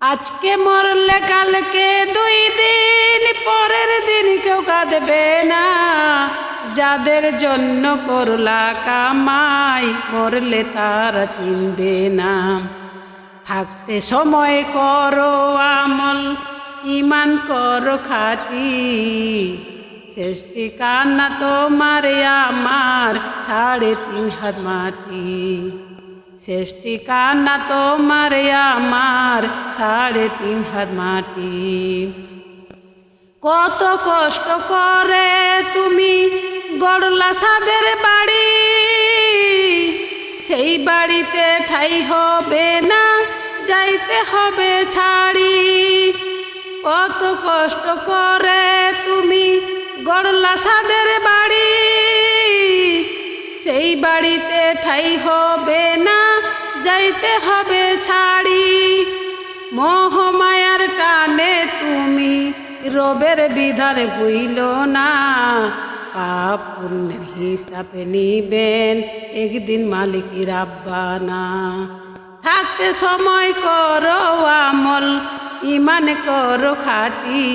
আজকে মরলে কালকে 2 দিন, পরের দিন কেউ কাঁদবে না। যাদের জন্য করলা কামাই, মরলে তারা চিনবে না। থাকতে সময় করো আমল, ইমান করো খাঁটি। শেষ ঠিকানা তোমার আমার 3.5 হাত মাটি। শেষ ঠিকানা তোমার আমার 3.5 হাত মাটি। কত কষ্ট করে তুমি গড়লা সাদের বাড়ি, সেই বাড়িতে ঠাই হবে না, যাইতে হবে ছাড়ি। কত কষ্ট করে তুমি গড়লা সাদের বাড়ি, সেই বাড়িতে ঠাই হবে না, যাইতে হবে ছাড়ি। মোহমায়ার টানে তুমি রবের বিধান ভুইল না। পাপ পুণ্যের হিসাবে নিবেন একদিন মালিকি রাব্বানা। থাকতে সময় করো আমল, ইমান করো খাঁটি।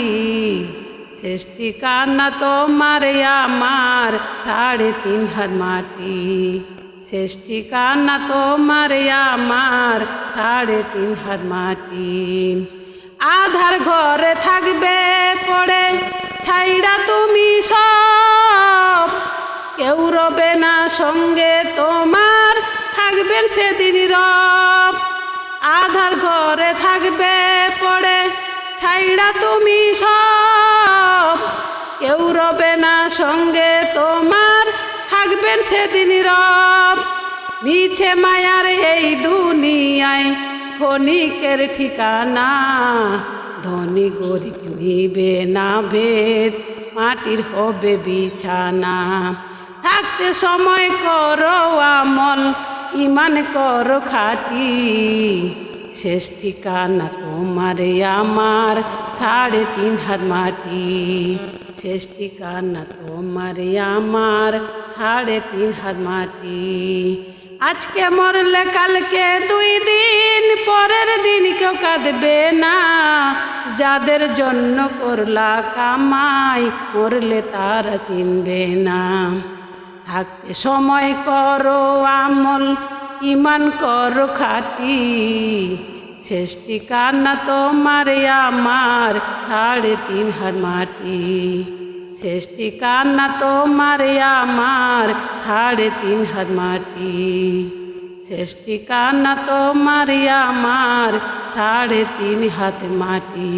শেষ ঠিকানা তোমার আমার 3.5 হাত মাটি। শেষ ঠিকানা তোমার আমার 3.5 হাত মাটি। আধার ঘরে থাকবে পড়ে ছাইড়া তুমি সব, কেউ রবে না সঙ্গে তোমার, থাকবেন সেদিন রব। আধার ঘরে থাকবে পড়ে ছাইড়া তুমি সব, কেউ রবে না সঙ্গে তোমার, থাকবেন সেদিন রব। মিছে মায়ার এই দুনিয়ায় ক্ষণিকের ঠিকানা, ধনী গরিব নিবে না ভেদ, মাটির হবে বিছানা। থাকতে সময় করো আমল, ইমান করো খাঁটি। শেষ ঠিকানা তোমার আমার 3.5 হাত মাটি। শেষ ঠিকানা তোমার আমার 3.5 হাত মাটি। আজকে মরলে কালকে 2 দিন, পরের দিন কেউ কাঁদবে না। যাদের জন্য করলা কামাই, মরলে তারা চিনবে না। থাকতে সময় করো আমল, ইমান করো খাঁটি। শেষ ঠিকানা তোমার আমার 3.5 হাত মাটি। শেষ ঠিকানা তোমার আমার 3.5 হাত মাটি। শেষ ঠিকানা তোমার আমার 3.5 হাত মাটি।